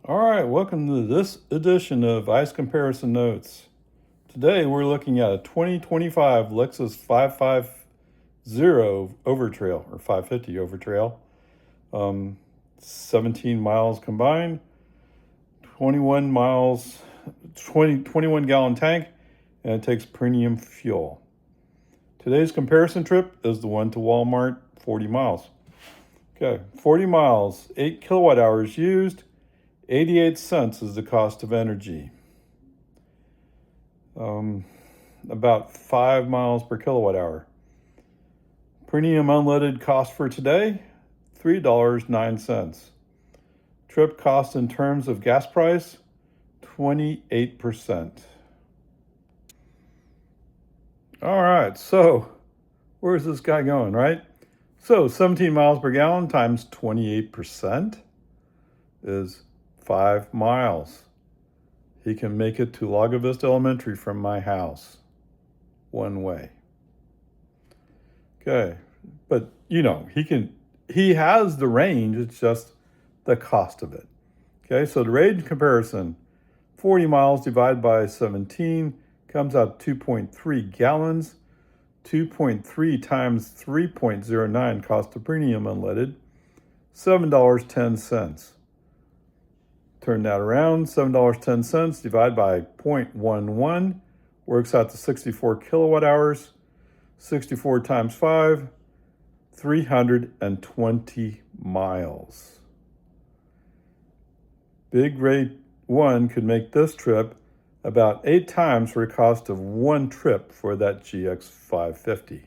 All right, welcome to this edition of Ice Comparison Notes. Today we're looking at a 2025 Lexus 550 Overtrail or 550 Overtrail. 17 miles combined, 21 miles, 21 gallon tank, and it takes premium fuel. Today's comparison trip is the one to Walmart, 40 miles. Okay, 40 miles, 8 kilowatt hours used, 88 cents is the cost of energy. About 5 miles per kilowatt hour. Premium unleaded cost for today, $3.09. Trip cost in terms of gas price, 28%. All right, so where's this guy going, right? So 17 miles per gallon times 28% is 5 miles. He can make it to Lago Vista Elementary from my house, one way. Okay, but he has the range, it's just the cost of it. Okay, so the range comparison, 40 miles divided by 17 comes out 2.3 gallons. 2.3 times 3.09 cost of premium unleaded, $7.10. Turn that around, $7.10 divided by 0.11 works out to 64 kilowatt hours. 64 times 5, 320 miles. Big Ray 1 could make this trip about 8 times for the cost of one trip for that GX 550.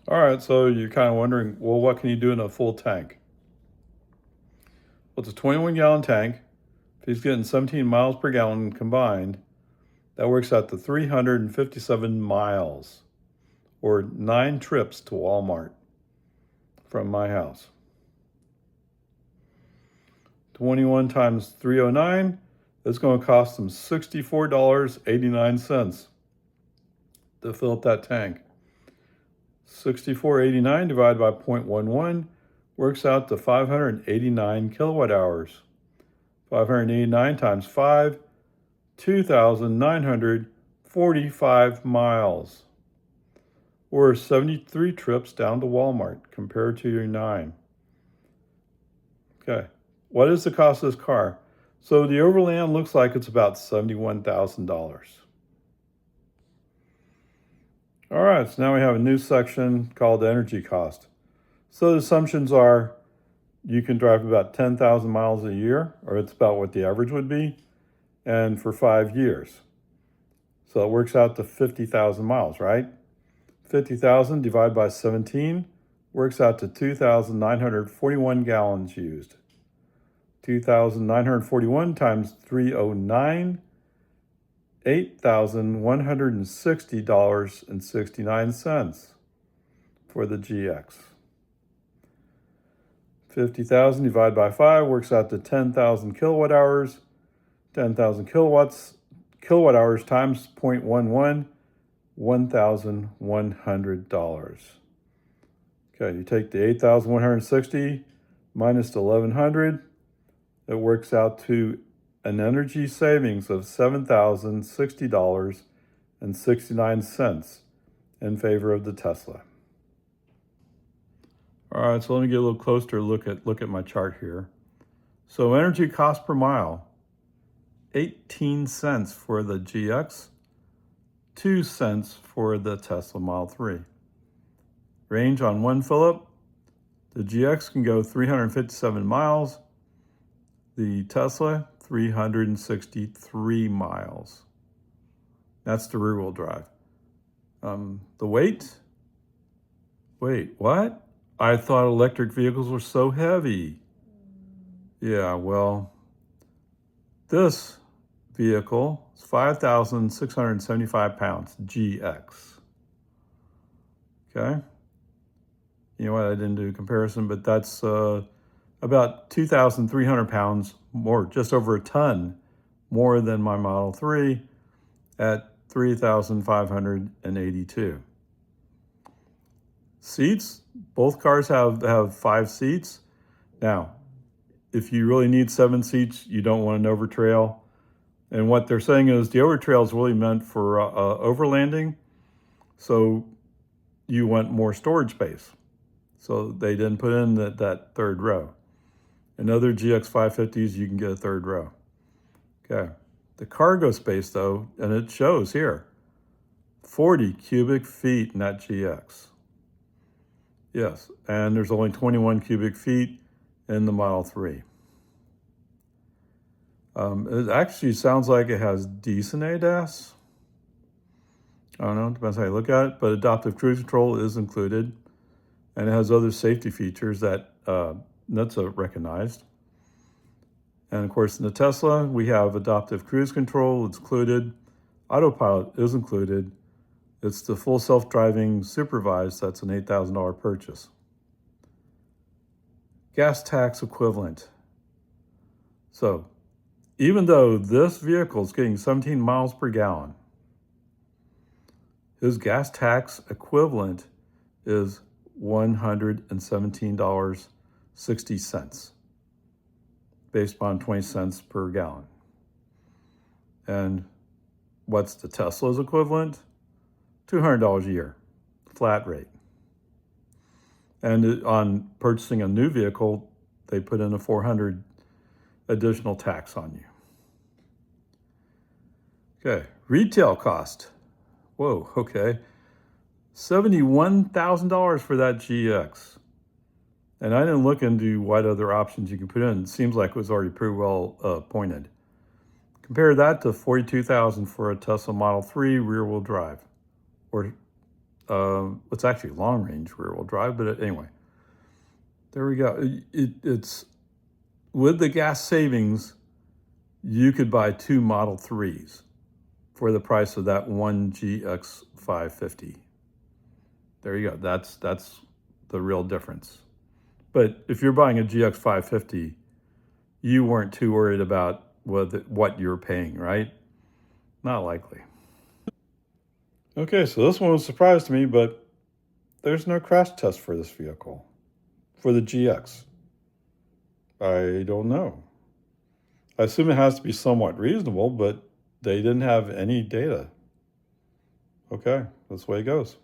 All right, so you're kind of wondering, well, what can you do in a full tank? Well, it's a 21 gallon tank. If he's getting 17 miles per gallon combined, that works out to 357 miles, or 9 trips to Walmart from my house. 21 times 309, that's going to cost him $64.89 to fill up that tank. 64.89 divided by 0.11 works out to 589 kilowatt hours. 589 times 5, 2,945 miles, or 73 trips down to Walmart compared to your 9. Okay, what is the cost of this car? So the Overland looks like it's about $71,000. All right, so now we have a new section called energy cost. So the assumptions are you can drive about 10,000 miles a year, or it's about what the average would be, and for 5 years. So it works out to 50,000 miles, right? 50,000 divided by 17 works out to 2,941 gallons used. 2,941 times 309, $8,160.69 for the GX. 50,000 divided by 5 works out to 10,000 kilowatt hours. 10,000 kilowatt hours times 0.11, $1,100. Okay, you take the 8,160 minus the 1,100, it works out to an energy savings of $7,060.69 in favor of the Tesla. All right, so let me get a little closer look at my chart here. So energy cost per mile, 18 cents for the GX, 2 cents for the Tesla Model 3. Range on one fill-up, the GX can go 357 miles, the Tesla 363 miles. That's the rear-wheel drive. The weight? Wait, what? I thought electric vehicles were so heavy. Yeah, well, this vehicle is 5,675 pounds, GX. Okay? You know what, I didn't do a comparison, but that's about 2,300 pounds more, just over a ton more than my Model 3 at 3,582. Seats, both cars have 5 seats. Now, if you really need 7 seats, you don't want an Overtrail. And what they're saying is the Overtrail is really meant for overlanding, so you want more storage space. So they didn't put in that third row. In other GX 550s, you can get a third row. Okay. The cargo space, though, and it shows here, 40 cubic feet in that GX. Yes, and there's only 21 cubic feet in the Model 3. It actually sounds like it has decent ADAS. I don't know, depends how you look at it, but adaptive cruise control is included, and it has other safety features that NHTSA recognized. And of course, in the Tesla, we have adaptive cruise control, it's included. Autopilot is included. It's the full self-driving supervised, that's an $8,000 purchase. Gas tax equivalent. So, even though this vehicle is getting 17 miles per gallon, his gas tax equivalent is $117.60, based upon 20 cents per gallon. And what's the Tesla's equivalent? $200 a year, flat rate. And on purchasing a new vehicle, they put in a $400 additional tax on you. Okay, retail cost. Whoa, okay. $71,000 for that GX. And I didn't look into what other options you can put in. It seems like it was already pretty well pointed. Compare that to $42,000 for a Tesla Model 3 rear-wheel drive. Or it's actually long-range rear-wheel drive, but anyway. There we go. It's with the gas savings, you could buy 2 Model 3s for the price of that one GX 550. There you go. That's the real difference. But if you're buying a GX 550, you weren't too worried about what you're paying, right? Not likely. Okay, so this one was a surprise to me, but there's no crash test for this vehicle, for the GX. I don't know. I assume it has to be somewhat reasonable, but they didn't have any data. Okay, that's the way it goes.